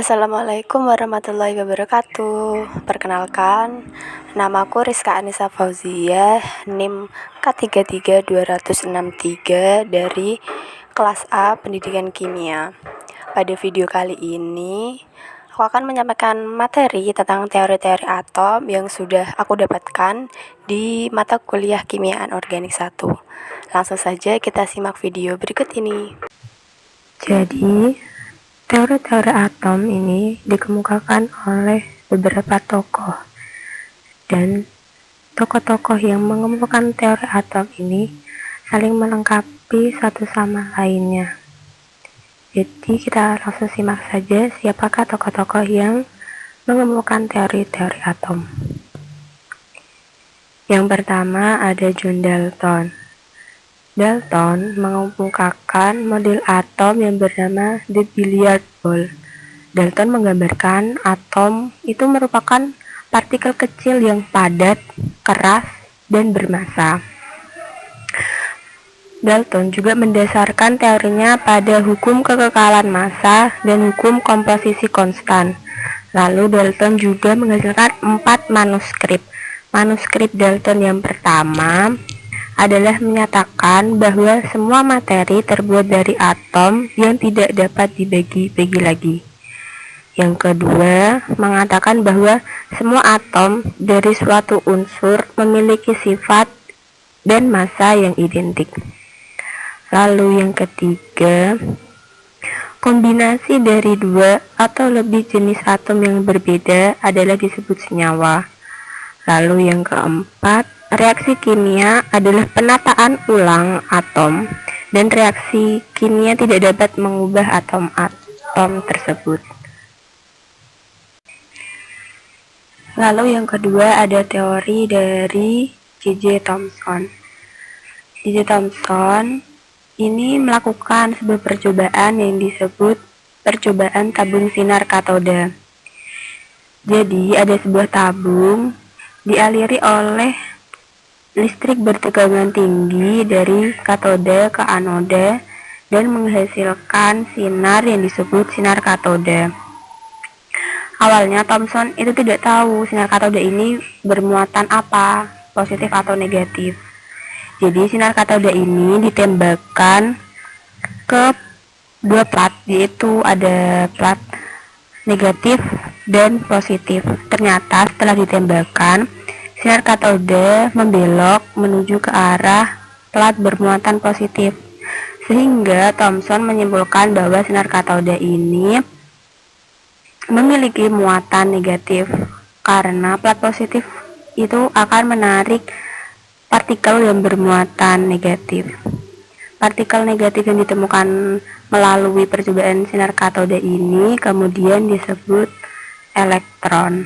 Assalamualaikum warahmatullahi wabarakatuh. Perkenalkan, namaku Rizka Anissa Fauzia, NIM K33263 dari kelas A Pendidikan Kimia. Pada video kali ini, aku akan menyampaikan materi tentang teori-teori atom yang sudah aku dapatkan di mata kuliah Kimia Anorganik 1. Langsung saja kita simak video berikut ini. Jadi, teori-teori atom ini dikemukakan oleh beberapa tokoh, dan tokoh-tokoh yang mengemukakan teori atom ini saling melengkapi satu sama lainnya. Jadi kita langsung simak saja siapakah tokoh-tokoh yang mengemukakan teori-teori atom. Yang pertama ada John Dalton. Dalton mengemukakan model atom yang bernama the billiard ball. Dalton menggambarkan atom itu merupakan partikel kecil yang padat, keras, dan bermassa. Dalton juga mendasarkan teorinya pada hukum kekekalan massa dan hukum komposisi konstan. Lalu Dalton juga menghasilkan 4 manuskrip. Manuskrip Dalton yang pertama adalah menyatakan bahwa semua materi terbuat dari atom yang tidak dapat dibagi-bagi lagi. Yang kedua, mengatakan bahwa semua atom dari suatu unsur memiliki sifat dan massa yang identik. Lalu yang ketiga, kombinasi dari 2 atau lebih jenis atom yang berbeda adalah disebut senyawa. Lalu yang keempat, reaksi kimia adalah penataan ulang atom, dan reaksi kimia tidak dapat mengubah atom-atom tersebut. Lalu yang kedua ada teori dari J.J. Thomson. J.J. Thomson ini melakukan sebuah percobaan yang disebut percobaan tabung sinar katoda. Jadi ada sebuah tabung dialiri oleh listrik bertegangan tinggi dari katoda ke anoda dan menghasilkan sinar yang disebut sinar katoda. Awalnya Thomson itu tidak tahu sinar katoda ini bermuatan apa, positif atau negatif. Jadi sinar katoda ini ditembakkan ke 2 plat, yaitu ada plat negatif dan positif. Ternyata setelah ditembakkan, sinar katoda membelok menuju ke arah plat bermuatan positif, sehingga Thomson menyimpulkan bahwa sinar katoda ini memiliki muatan negatif karena plat positif itu akan menarik partikel yang bermuatan negatif. Partikel negatif yang ditemukan melalui percobaan sinar katoda ini kemudian disebut elektron.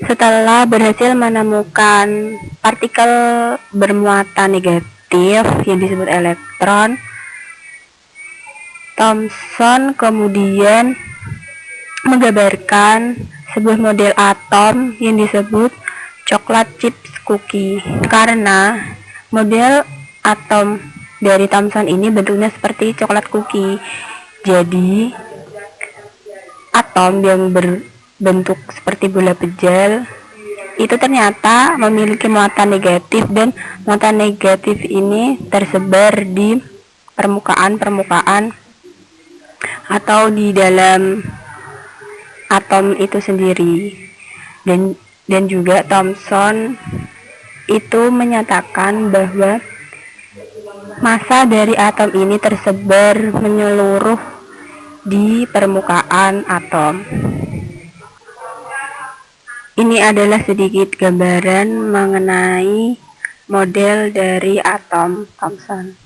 Setelah berhasil menemukan partikel bermuatan negatif yang disebut elektron, Thomson kemudian menggambarkan sebuah model atom yang disebut coklat chips cookie, karena model atom dari Thomson ini bentuknya seperti coklat cookie. Jadi atom yang berbentuk seperti bola pejal itu ternyata memiliki muatan negatif, dan muatan negatif ini tersebar di permukaan atau di dalam atom itu sendiri. Dan juga Thomson itu menyatakan bahwa massa dari atom ini tersebar menyeluruh di permukaan atom. Ini adalah sedikit gambaran mengenai model dari atom Thomson.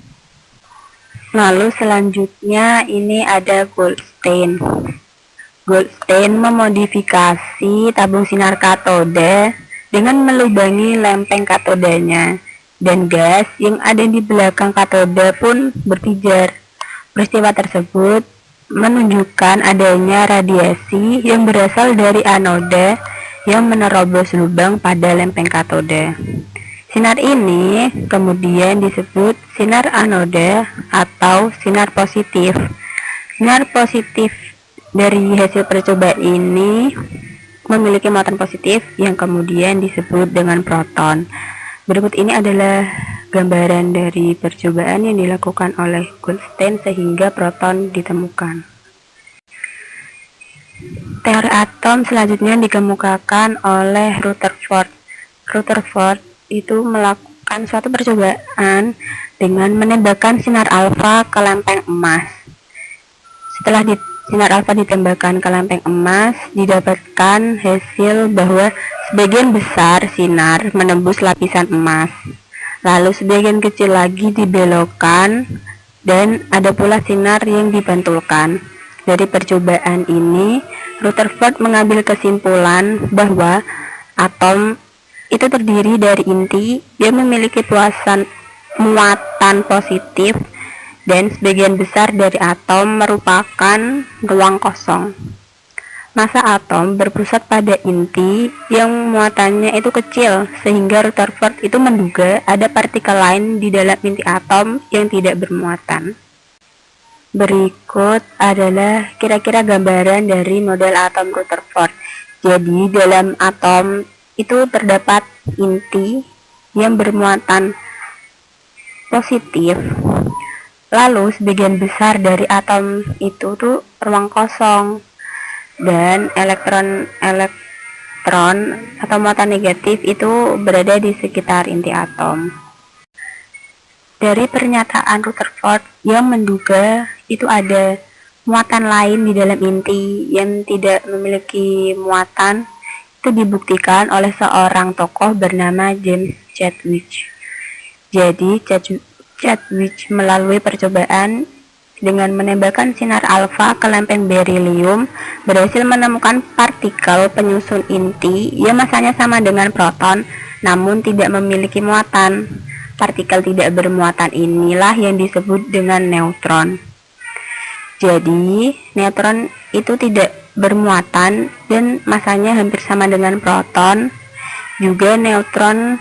Lalu selanjutnya ini ada Goldstein. Goldstein memodifikasi tabung sinar katoda dengan melubangi lempeng katodanya, dan gas yang ada di belakang katoda pun berpijar. Peristiwa tersebut menunjukkan adanya radiasi yang berasal dari anoda yang menerobos lubang pada lempeng katoda. Sinar ini kemudian disebut sinar anoda atau sinar positif. Sinar positif dari hasil percobaan ini memiliki muatan positif yang kemudian disebut dengan proton. Berikut ini adalah gambaran dari percobaan yang dilakukan oleh Goldstein sehingga proton ditemukan. Teori atom selanjutnya dikemukakan oleh Rutherford. Rutherford itu melakukan suatu percobaan dengan menembakkan sinar alfa ke lempeng emas. Setelah sinar alfa ditembakkan ke lempeng emas, didapatkan hasil bahwa sebagian besar sinar menembus lapisan emas. Lalu sebagian kecil lagi dibelokkan dan ada pula sinar yang dipantulkan. Dari percobaan ini, Rutherford mengambil kesimpulan bahwa atom itu terdiri dari inti yang memiliki muatan positif dan sebagian besar dari atom merupakan ruang kosong. Massa atom berpusat pada inti yang muatannya itu kecil, sehingga Rutherford itu menduga ada partikel lain di dalam inti atom yang tidak bermuatan. Berikut adalah kira-kira gambaran dari model atom Rutherford. Jadi dalam atom itu terdapat inti yang bermuatan positif. Lalu sebagian besar dari atom itu tuh ruang kosong dan elektron atau muatan negatif itu berada di sekitar inti atom. Dari pernyataan Rutherford yang menduga itu ada muatan lain di dalam inti yang tidak memiliki muatan, itu dibuktikan oleh seorang tokoh bernama James Chadwick. Jadi Chadwick melalui percobaan dengan menembakkan sinar alfa ke lempeng berilium berhasil menemukan partikel penyusun inti yang masanya sama dengan proton namun tidak memiliki muatan. Partikel tidak bermuatan inilah yang disebut dengan neutron. Jadi neutron itu tidak bermuatan dan masanya hampir sama dengan proton. Juga neutron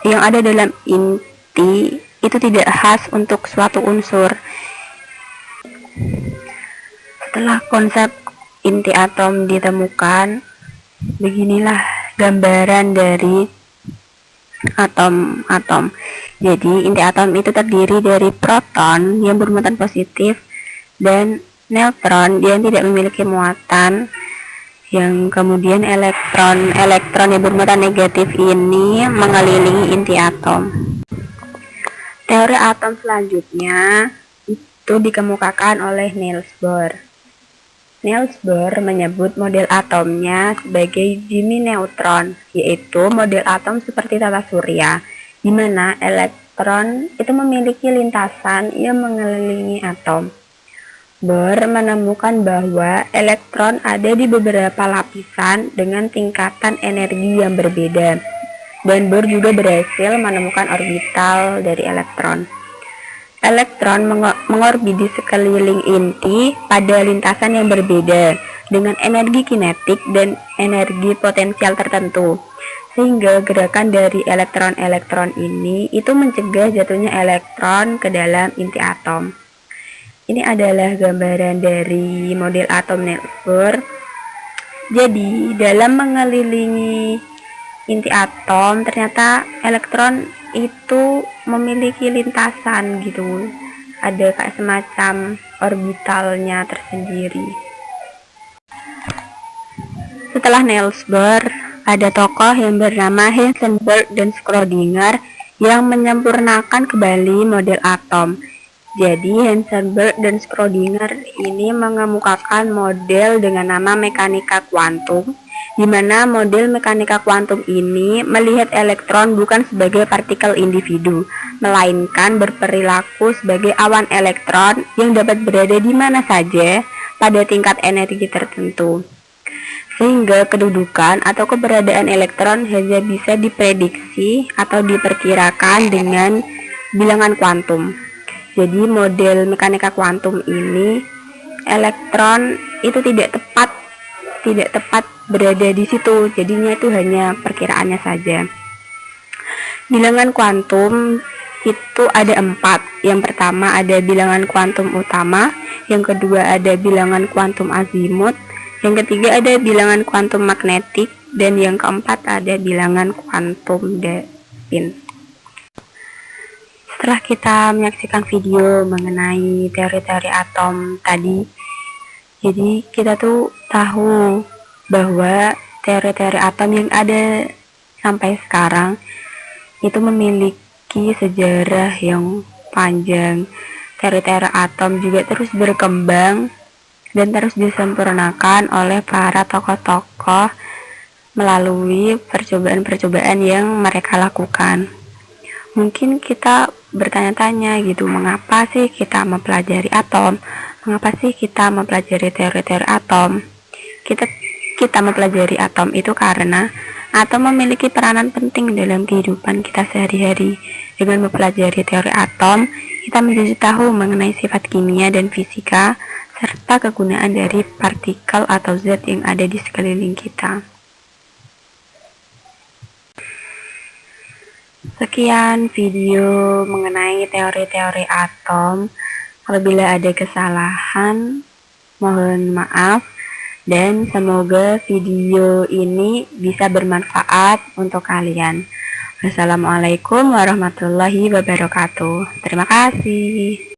yang ada dalam inti itu tidak khas untuk suatu unsur. Setelah konsep inti atom ditemukan, beginilah gambaran dari atom-atom. Jadi inti atom itu terdiri dari proton yang bermuatan positif dan neutron yang tidak memiliki muatan, yang kemudian elektron yang bermuatan negatif ini mengelilingi inti atom. Teori atom selanjutnya itu dikemukakan oleh Niels Bohr. Niels Bohr menyebut model atomnya sebagai Jimmy neutron, yaitu model atom seperti tata surya, di mana elektron itu memiliki lintasan yang mengelilingi atom. Bohr menemukan bahwa elektron ada di beberapa lapisan dengan tingkatan energi yang berbeda. Dan Bohr juga berhasil menemukan orbital dari elektron. Elektron mengorbit di sekeliling inti pada lintasan yang berbeda dengan energi kinetik dan energi potensial tertentu. Sehingga gerakan dari elektron-elektron ini itu mencegah jatuhnya elektron ke dalam inti atom. Ini adalah gambaran dari model atom Niels Bohr. Jadi dalam mengelilingi inti atom ternyata elektron itu memiliki lintasan gitu, ada kayak semacam orbitalnya tersendiri. Setelah Niels Bohr, ada tokoh yang bernama Heisenberg dan Schrödinger yang menyempurnakan kembali model atom. Jadi Heisenberg dan Schrödinger ini mengemukakan model dengan nama mekanika kuantum, di mana model mekanika kuantum ini melihat elektron bukan sebagai partikel individu, melainkan berperilaku sebagai awan elektron yang dapat berada di mana saja pada tingkat energi tertentu. Sehingga kedudukan atau keberadaan elektron hanya bisa diprediksi atau diperkirakan dengan bilangan kuantum. Jadi model mekanika kuantum ini, elektron itu tidak tepat berada di situ, jadinya itu hanya perkiraannya saja. Bilangan kuantum itu ada 4. Yang pertama ada bilangan kuantum utama, yang kedua ada bilangan kuantum azimut, yang ketiga ada bilangan kuantum magnetik, dan yang keempat ada bilangan kuantum Depin. Setelah kita menyaksikan video mengenai teori-teori atom tadi, jadi kita tuh tahu bahwa teori-teori atom yang ada sampai sekarang itu memiliki sejarah yang panjang. Teori-teori atom juga terus berkembang dan terus disempurnakan oleh para tokoh-tokoh melalui percobaan-percobaan yang mereka lakukan. Mungkin kita bertanya-tanya gitu, mengapa sih kita mempelajari atom? Mengapa sih kita mempelajari teori-teori atom? Kita mempelajari atom itu karena atom memiliki peranan penting dalam kehidupan kita sehari-hari. Dengan mempelajari teori atom, kita menjadi tahu mengenai sifat kimia dan fisika, serta kegunaan dari partikel atau zat yang ada di sekeliling kita. Sekian video mengenai teori-teori atom. Apabila ada kesalahan, mohon maaf, dan semoga video ini bisa bermanfaat untuk kalian. Wassalamualaikum warahmatullahi wabarakatuh. Terima kasih.